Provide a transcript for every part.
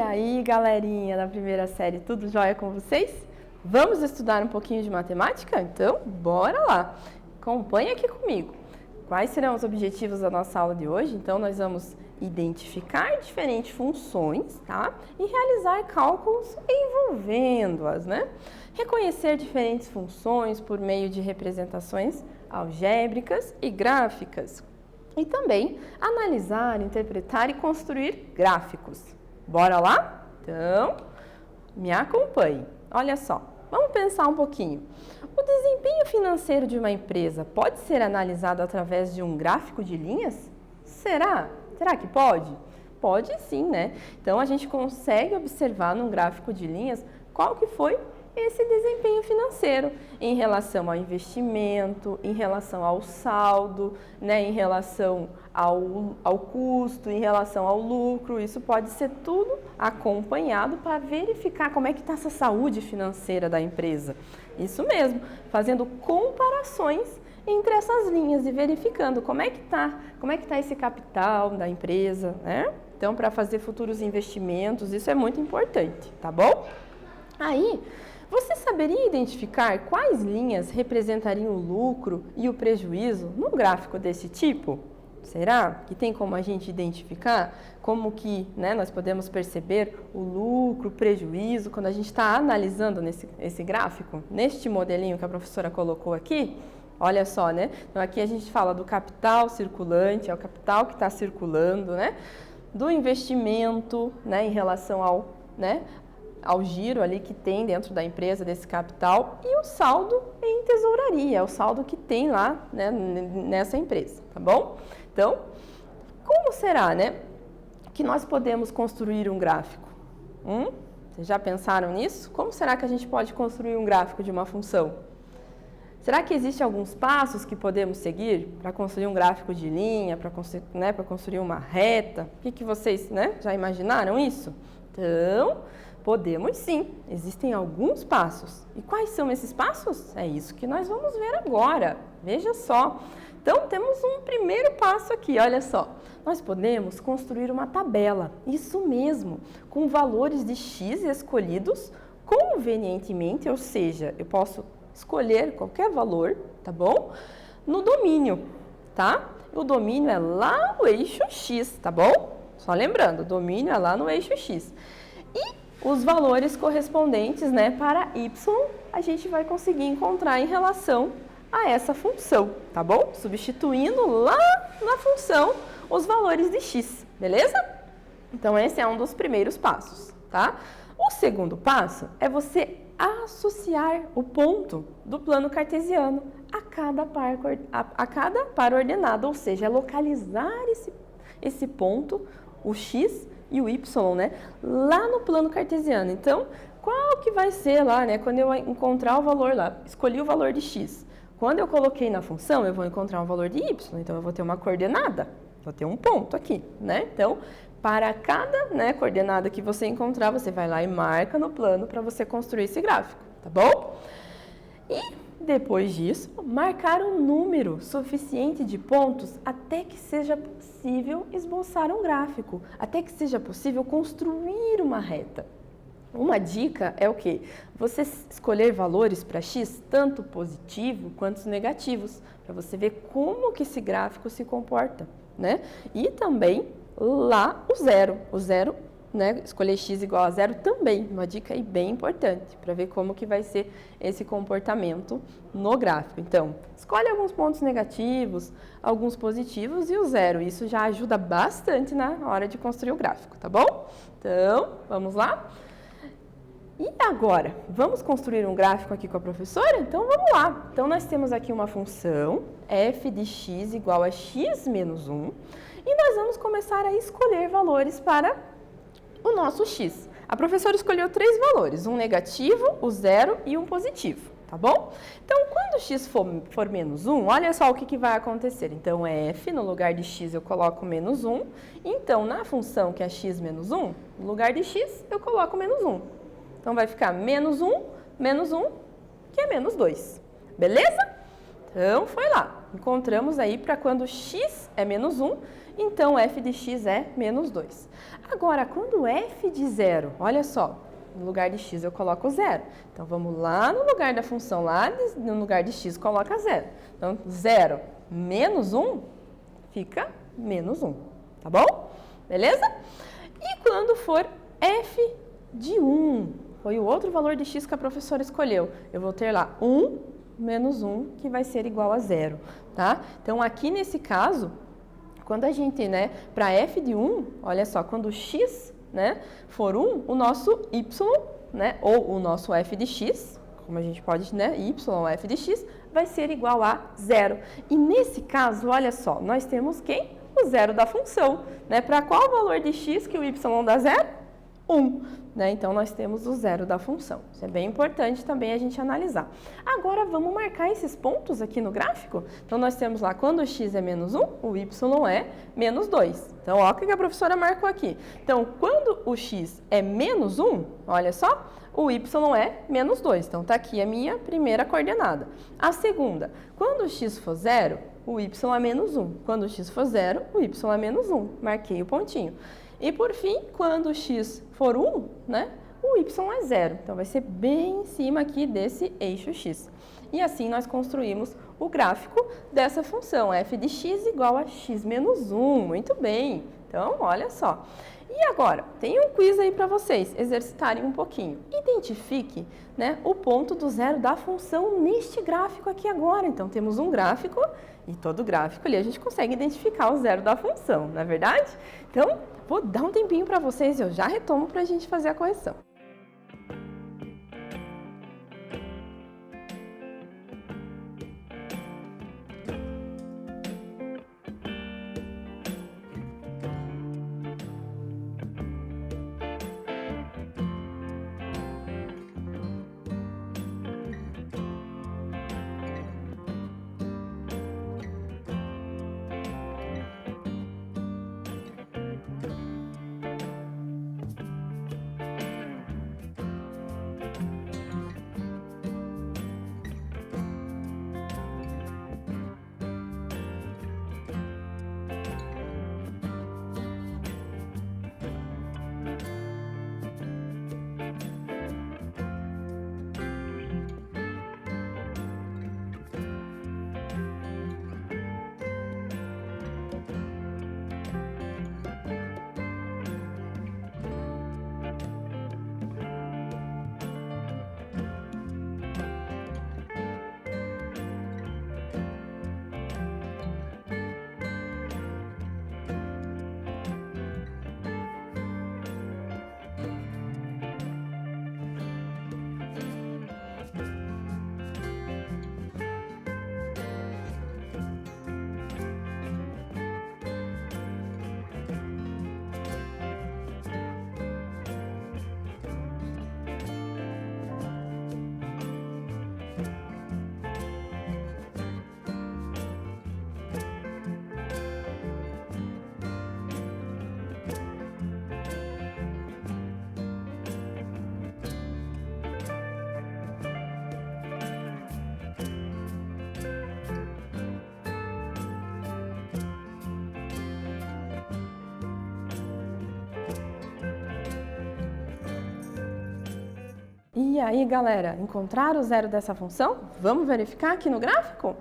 aí, galerinha da primeira série, tudo jóia com vocês? Vamos estudar um pouquinho de matemática? Então, bora lá! Acompanhe aqui comigo. Quais serão os objetivos da nossa aula de hoje? Então, nós vamos identificar diferentes funções, tá? E realizar cálculos envolvendo-as, né? Reconhecer diferentes funções por meio de representações algébricas e gráficas. E também analisar, interpretar e construir gráficos. Bora lá? Então, me acompanhe. Olha só, vamos pensar um pouquinho. O desempenho financeiro de uma empresa pode ser analisado através de um gráfico de linhas? Será? Será que pode? Pode sim, né? Então, a gente consegue observar num gráfico de linhas qual que foi esse desempenho financeiro em relação ao investimento, em relação ao saldo, né, em relação ao custo, em relação ao lucro. Isso pode ser tudo acompanhado para verificar como é que está essa saúde financeira da empresa. Isso mesmo, fazendo comparações entre essas linhas e verificando como é que tá esse capital da empresa, né? Então, para fazer futuros investimentos, isso é muito importante, tá bom? Aí, você saberia identificar quais linhas representariam o lucro e o prejuízo num gráfico desse tipo? Será que tem como a gente identificar como que, né, nós podemos perceber o lucro, o prejuízo quando a gente está analisando esse gráfico? Neste modelinho que a professora colocou aqui, olha só, né? Então aqui a gente fala do capital circulante, é o capital que está circulando, né? Do investimento, né, em relação ao giro ali que tem dentro da empresa desse capital e o saldo em tesouraria, é o saldo que tem lá, né, nessa empresa, tá bom? Então, como será, né, que nós podemos construir um gráfico? Vocês já pensaram nisso? Como será que a gente pode construir um gráfico de uma função? Será que existem alguns passos que podemos seguir para construir um gráfico de linha, para construir uma reta? O que vocês, né, já imaginaram isso? Então, podemos sim, existem alguns passos. E quais são esses passos? É isso que nós vamos ver agora. Veja só. Então, temos um primeiro passo aqui, olha só. Nós podemos construir uma tabela, isso mesmo, com valores de x escolhidos convenientemente, ou seja, eu posso escolher qualquer valor, tá bom? No domínio, tá? O domínio é lá no eixo x, tá bom? Só lembrando, o domínio é lá no eixo x. E os valores correspondentes, né, para y, a gente vai conseguir encontrar em relação a essa função, tá bom? Substituindo lá na função os valores de x, beleza? Então, esse é um dos primeiros passos, tá? O segundo passo é você associar o ponto do plano cartesiano a cada par ordenado, ou seja, localizar esse ponto, o x e o y, né, lá no plano cartesiano. Então, qual que vai ser lá, né, quando eu encontrar o valor lá, escolhi o valor de x. Quando eu coloquei na função, eu vou encontrar um valor de y, então eu vou ter uma coordenada, vou ter um ponto aqui, né? Então, para cada, né, coordenada que você encontrar, você vai lá e marca no plano para você construir esse gráfico, tá bom? E depois disso, marcar um número suficiente de pontos até que seja possível esboçar um gráfico, até que seja possível construir uma reta. Uma dica é o quê? Você escolher valores para x, tanto positivo quanto negativos, para você ver como que esse gráfico se comporta, né? E também lá o zero, né? Escolher x igual a zero também, uma dica aí bem importante, para ver como que vai ser esse comportamento no gráfico. Então, escolhe alguns pontos negativos, alguns positivos e o zero. Isso já ajuda bastante na hora de construir o gráfico, tá bom? Então, vamos lá? E agora, vamos construir um gráfico aqui com a professora? Então, vamos lá. Então, nós temos aqui uma função f de x igual a x menos 1 e nós vamos começar a escolher valores para o nosso x. A professora escolheu 3 valores, um negativo, o zero e um positivo, tá bom? Então, quando x for menos 1, olha só o que vai acontecer. Então, f, no lugar de x eu coloco menos 1. Então, na função que é x menos 1, no lugar de x eu coloco menos 1. Então, vai ficar menos 1, que é menos 2. Beleza? Então, foi lá. Encontramos aí para quando x é menos 1, então f de x é menos 2. Agora, quando f de 0, olha só, no lugar de x eu coloco 0. Então, vamos lá no lugar da função, no lugar de x, coloca 0. Então, 0 menos 1 fica menos 1, tá bom? Beleza? E quando for f de 1, foi o outro valor de x que a professora escolheu, eu vou ter lá 1 menos 1, que vai ser igual a 0, tá? Então, aqui nesse caso, quando a gente, para f de 1, olha só, quando x, for 1, o nosso y, ou o nosso f de x, como a gente pode, y ou f de x, vai ser igual a 0. E nesse caso, olha só, nós temos quem? O zero da função, Para qual valor de x que o y dá 0? 1. Então, nós temos o zero da função. Isso é bem importante também a gente analisar. Agora, vamos marcar esses pontos aqui no gráfico? Então, nós temos lá, quando x é menos 1, o y é menos 2. Então, olha o que a professora marcou aqui. Então, quando o x é menos 1, olha só, o y é menos 2. Então, está aqui a minha primeira coordenada. A segunda, quando o x for 0, o y é menos 1. Quando o x for 0, o y é menos 1. Marquei o pontinho. E por fim, quando o x for 1, o y é 0. Então, vai ser bem em cima aqui desse eixo x. E assim nós construímos o gráfico dessa função, f de x igual a x menos 1. Muito bem. Então, olha só. E agora, tem um quiz aí para vocês exercitarem um pouquinho. Identifique o ponto do zero da função neste gráfico aqui agora. Então, temos um gráfico e todo gráfico ali a gente consegue identificar o zero da função, não é verdade? Então, vou dar um tempinho para vocês e eu já retomo para a gente fazer a correção. E aí, galera, encontraram o zero dessa função? Vamos verificar aqui no gráfico?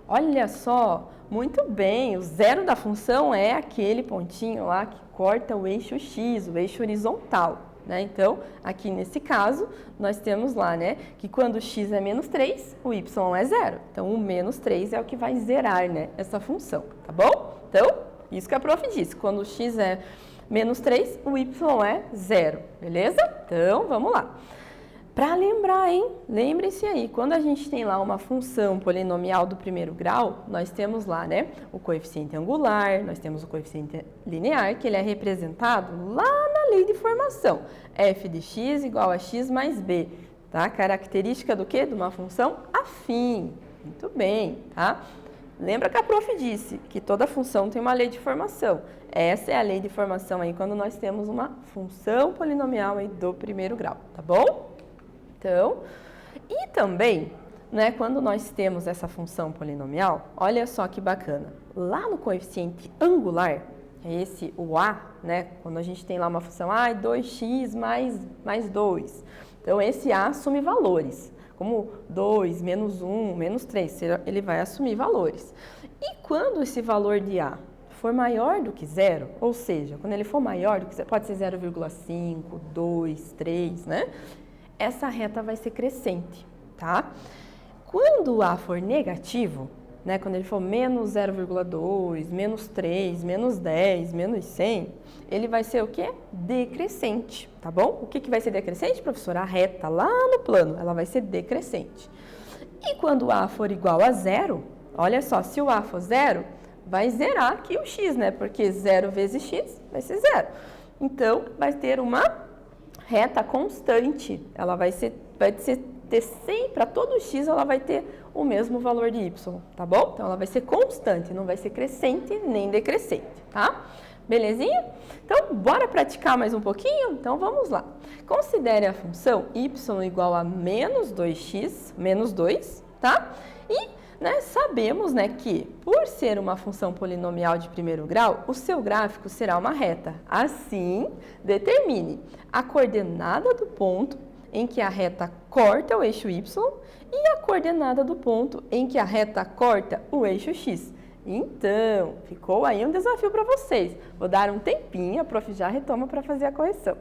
Olha só, muito bem, o zero da função é aquele pontinho lá que corta o eixo x, o eixo horizontal, Então, aqui nesse caso, nós temos lá, que quando x é menos 3, o y é 0. Então, o menos 3 é o que vai zerar, essa função, tá bom? Então, isso que a prof disse, quando x é menos 3, o y é 0, beleza? Então, vamos lá. Para lembrar, lembrem-se aí, quando a gente tem lá uma função polinomial do primeiro grau, nós temos lá, o coeficiente angular, nós temos o coeficiente linear, que ele é representado lá na lei de formação. F de x igual a x mais b, tá? Característica do quê? De uma função afim. Muito bem, tá? Lembra que a prof disse que toda função tem uma lei de formação. Essa é a lei de formação aí quando nós temos uma função polinomial aí do primeiro grau, tá bom? Então, e também né, quando nós temos essa função polinomial, olha só que bacana. Lá no coeficiente angular, é esse o a, né, quando a gente tem lá uma função 2x mais 2. Então, esse a assume valores, como 2, menos 1, menos 3, ele vai assumir valores. E quando esse valor de a for maior do que zero, ou seja, quando ele for maior do que zero, pode ser 0,5, 2, 3, né? Essa reta vai ser crescente, tá? Quando o a for negativo, né, quando ele for menos 0,2, menos 3, menos 10, menos 100, ele vai ser o quê? Decrescente, tá bom? O que vai ser decrescente, professora? A reta lá no plano, ela vai ser decrescente. E quando o a for igual a zero, olha só, se o a for zero, vai zerar aqui o x, né? Porque 0 vezes x vai ser zero. Então, vai ter uma reta constante. Ela vai ter sempre, para todo x, ela vai ter o mesmo valor de y, tá bom? Então, ela vai ser constante, não vai ser crescente nem decrescente, tá? Belezinha? Então, bora praticar mais um pouquinho? Então, vamos lá. Considere a função y igual a menos 2x, menos 2, tá? E sabemos, né, que por ser uma função polinomial de primeiro grau, o seu gráfico será uma reta. Assim, determine a coordenada do ponto em que a reta corta o eixo y e a coordenada do ponto em que a reta corta o eixo x. Então, ficou aí um desafio para vocês. Vou dar um tempinho, a prof já retoma para fazer a correção.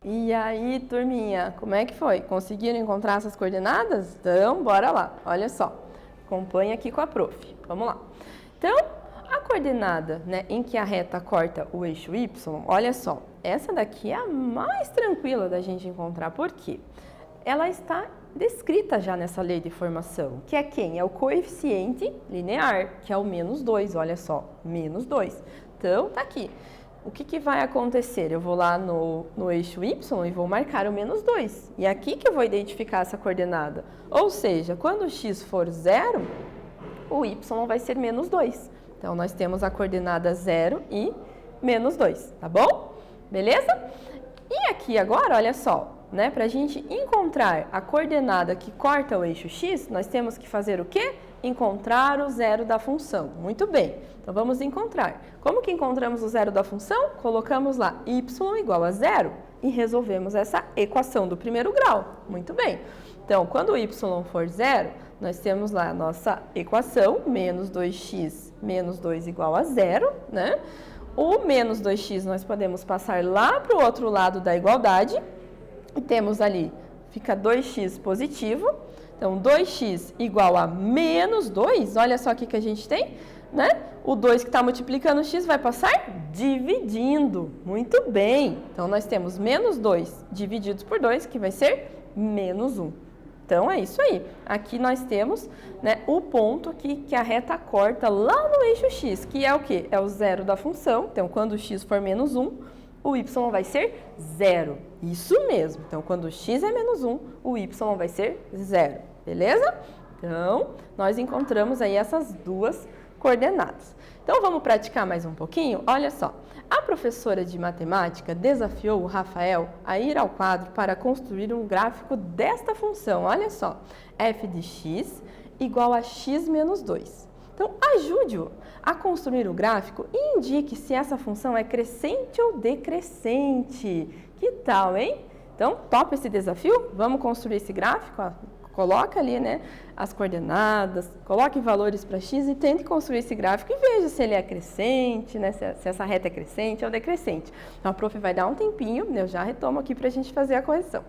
E aí, turminha, como é que foi? Conseguiram encontrar essas coordenadas? Então, bora lá. Olha só, acompanha aqui com a prof. Vamos lá. Então, a coordenada, né, em que a reta corta o eixo y, olha só, essa daqui é a mais tranquila da gente encontrar. Por quê? Ela está descrita já nessa lei de formação, que é quem? É o coeficiente linear, que é o menos 2, olha só, menos 2. Então, tá aqui. O que vai acontecer? Eu vou lá no eixo y e vou marcar o menos 2. E é aqui que eu vou identificar essa coordenada. Ou seja, quando o x for 0, o y vai ser menos 2. Então, nós temos a coordenada 0 e menos 2, tá bom? Beleza? E aqui agora, olha só, né? Para a gente encontrar a coordenada que corta o eixo x, nós temos que fazer o quê? Encontrar o zero da função. Muito bem, então vamos encontrar. Como que encontramos o zero da função? Colocamos lá y igual a 0 e resolvemos essa equação do primeiro grau. Muito bem. Então, quando o y for 0, nós temos lá a nossa equação, menos 2x menos 2 igual a 0, né? O menos 2x nós podemos passar lá para o outro lado da igualdade. E temos ali, fica 2x positivo. Então, 2x igual a menos 2, olha só o que a gente tem, né? O 2 que está multiplicando o x vai passar dividindo. Muito bem. Então, nós temos menos 2 divididos por 2, que vai ser menos 1. Então, é isso aí. Aqui nós temos, né, o ponto que a reta corta lá no eixo x, que é o quê? É o zero da função. Então, quando o x for menos 1, o y vai ser 0. Isso mesmo. Então, quando o x é menos 1, o y vai ser 0. Beleza? Então, nós encontramos aí essas duas coordenadas. Então, vamos praticar mais um pouquinho? Olha só. A professora de matemática desafiou o Rafael a ir ao quadro para construir um gráfico desta função. Olha só. F de x igual a x menos 2. Então, ajude-o a construir o gráfico e indique se essa função é crescente ou decrescente. Que tal, hein? Então, topa esse desafio? Vamos construir esse gráfico? Coloca ali, né, as coordenadas, coloque valores para x e tente construir esse gráfico e veja se ele é crescente, né, se essa reta é crescente ou decrescente. Então, a prof vai dar um tempinho, eu já retomo aqui para a gente fazer a correção.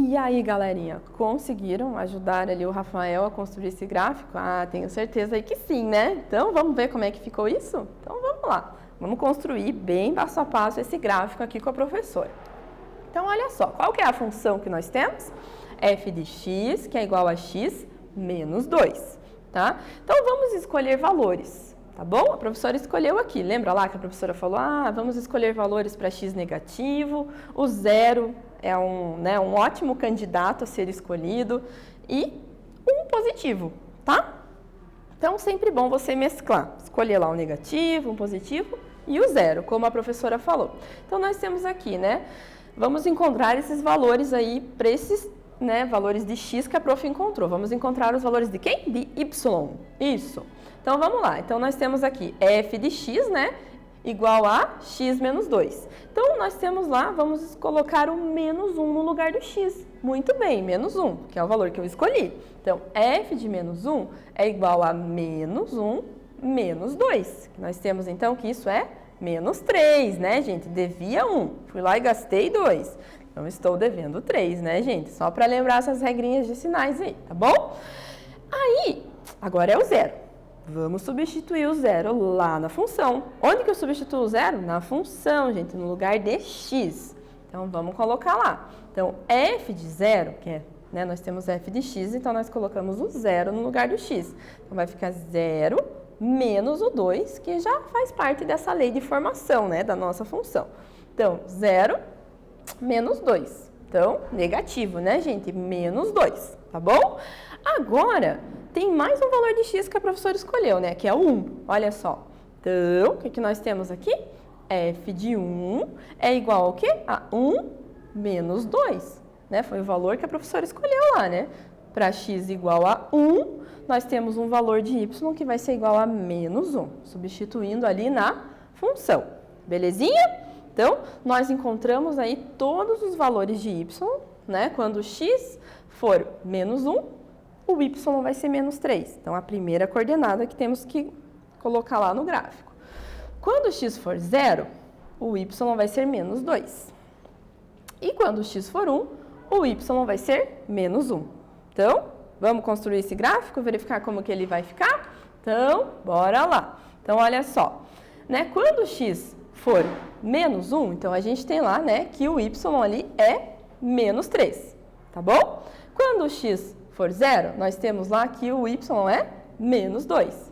E aí, galerinha, conseguiram ajudar ali o Rafael a construir esse gráfico? Ah, tenho certeza aí que sim, né? Então, vamos ver como é que ficou isso? Então, vamos lá. Vamos construir bem passo a passo esse gráfico aqui com a professora. Então, olha só, qual que é a função que nós temos? F de x, que é igual a x menos 2, tá? Então, vamos escolher valores, tá bom? A professora escolheu aqui, lembra lá que a professora falou, vamos escolher valores para x negativo, o 0 é um ótimo candidato a ser escolhido e um positivo, tá? Então, sempre bom você mesclar, escolher lá um negativo, um positivo e o 0, como a professora falou. Então, nós temos aqui, né? Vamos encontrar esses valores aí para esses, né, valores de x que a prof encontrou. Vamos encontrar os valores de quem? De y. Isso. Então, vamos lá. Então, nós temos aqui f de x, né? Igual a x menos 2. Então, nós temos lá, vamos colocar o menos 1 no lugar do x. Muito bem, menos 1, que é o valor que eu escolhi. Então, f de menos 1 é igual a menos 1 menos 2. Nós temos, então, que isso é menos 3, né, gente? Devia 1. Fui lá e gastei 2. Então, estou devendo 3, né, gente? Só para lembrar essas regrinhas de sinais aí, tá bom? Aí, agora é o 0. Vamos substituir o 0 lá na função. Onde que eu substituo o 0? Na função, gente, no lugar de x. Então, vamos colocar lá. Então, f de 0, que é, né, nós temos f de x, então nós colocamos o 0 no lugar do x. Então, vai ficar 0 menos o 2, que já faz parte dessa lei de formação, né, da nossa função. Então, 0 menos 2. Então, negativo, né, gente? Menos 2, tá bom? Agora, tem mais um valor de x que a professora escolheu, né, que é o 1. Olha só. Então, o que nós temos aqui? F de 1 é igual ao quê? A 1 menos 2, né? Foi o valor que a professora escolheu lá, né? Para x igual a 1, nós temos um valor de y que vai ser igual a menos 1, substituindo ali na função. Belezinha? Então, nós encontramos aí todos os valores de y, né? Quando x for menos 1, o y vai ser menos 3. Então, a primeira coordenada que temos que colocar lá no gráfico. Quando x for 0, o y vai ser menos 2. E quando x for 1, o y vai ser menos 1. Então, vamos construir esse gráfico, verificar como que ele vai ficar? Então, bora lá. Então, olha só, né? Quando x for menos 1, então a gente tem lá, né, que o y ali é menos 3, tá bom? Quando o x for 0, nós temos lá que o y é menos 2.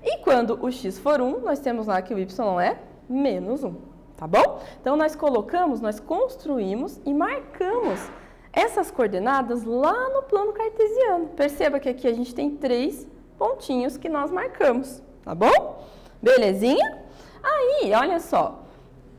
E quando o x for 1, nós temos lá que o y é menos 1, tá bom? Então, nós colocamos, nós construímos e marcamos essas coordenadas lá no plano cartesiano. Perceba que aqui a gente tem 3 pontinhos que nós marcamos, tá bom? Belezinha? Aí, olha só,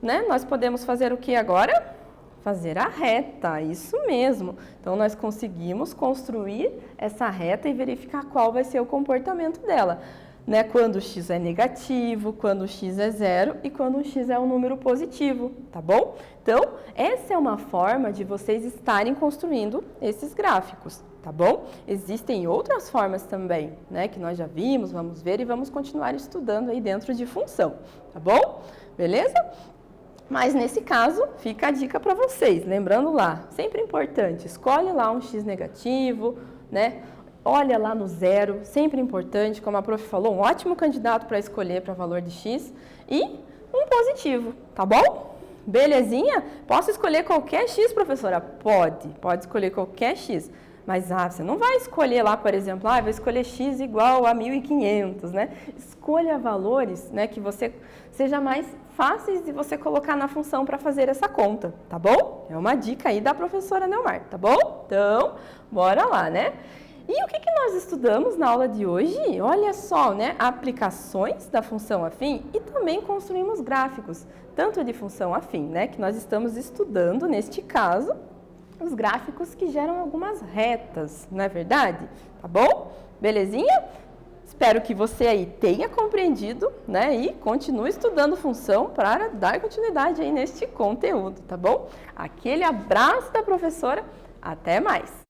né? Nós podemos fazer o que agora? Fazer a reta, isso mesmo. Então, nós conseguimos construir essa reta e verificar qual vai ser o comportamento dela, né? Quando o x é negativo, quando o x é 0 e quando o x é um número positivo, tá bom? Então, essa é uma forma de vocês estarem construindo esses gráficos, tá bom? Existem outras formas também, né? Que nós já vimos, vamos ver e vamos continuar estudando aí dentro de função, tá bom? Beleza? Mas nesse caso, fica a dica para vocês, lembrando lá, sempre importante, escolhe lá um x negativo, né? Olha lá no 0, sempre importante, como a prof falou, um ótimo candidato para escolher para valor de x e um positivo, tá bom? Belezinha? Posso escolher qualquer x, professora? Pode escolher qualquer x. Mas você não vai escolher lá, por exemplo, vai escolher x igual a 1.500, né? Escolha valores, né, que você seja mais fáceis de você colocar na função para fazer essa conta, tá bom? É uma dica aí da professora Neomar, tá bom? Então, bora lá, né? E o que nós estudamos na aula de hoje? Olha só, né? Aplicações da função afim e também construímos gráficos, tanto de função afim, né? Que nós estamos estudando, neste caso, os gráficos que geram algumas retas, não é verdade? Tá bom? Belezinha? Espero que você aí tenha compreendido, né? E continue estudando função para dar continuidade aí neste conteúdo, tá bom? Aquele abraço da professora, até mais!